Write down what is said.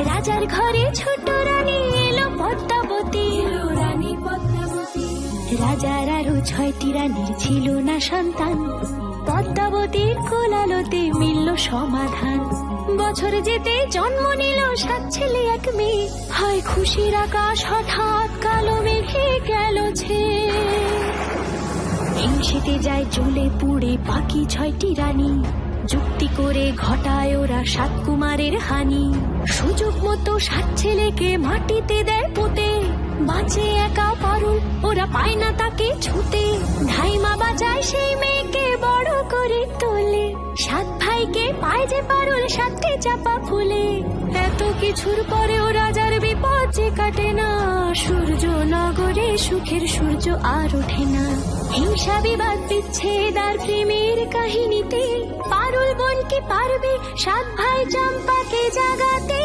রাজার ঘরে ছোট রানী এলো পদ্মাবতী। রাজার আরো 6টি রানীর ছিল না সন্তান, পদ্মাবতীর কোলালোতে মিলল সমাধান। বছর যেতে জন্ম নিল 7 ছেলে 1 মেয়ে, হয় খুশির আকাশ হঠাৎ কালো মেঘে গেল ছেয়ে। হিংসেতে যায় জ্বলে পুড়ে বাকি 6টি রানী, যুক্তি করে ঘটায় ওরা 7 কুমারের হানি। সুযোগ মতো 7 ছেলেকে মাটিতে দেয় পুঁতে, বাঁচে একা পারুল, ওরা পায় না তাকে ছুতে। ধাইমা বাঁচায় সেই মেয়েকে বড় করে তোলে, 7 ভাইকে পায় যে পারুল 7টে চাপা ফুলে। এত কিছুর পরেও রাজার বিপদ যে কাটে না, সূর্য নগরে সুখের সূর্য আর ওঠে না। হিংসা বিবাদ বিচ্ছেদ আর প্রেমের কাহিনীতে পারুল বোন কি পারবে 7 ভাই চম্পাকে জাগাতে।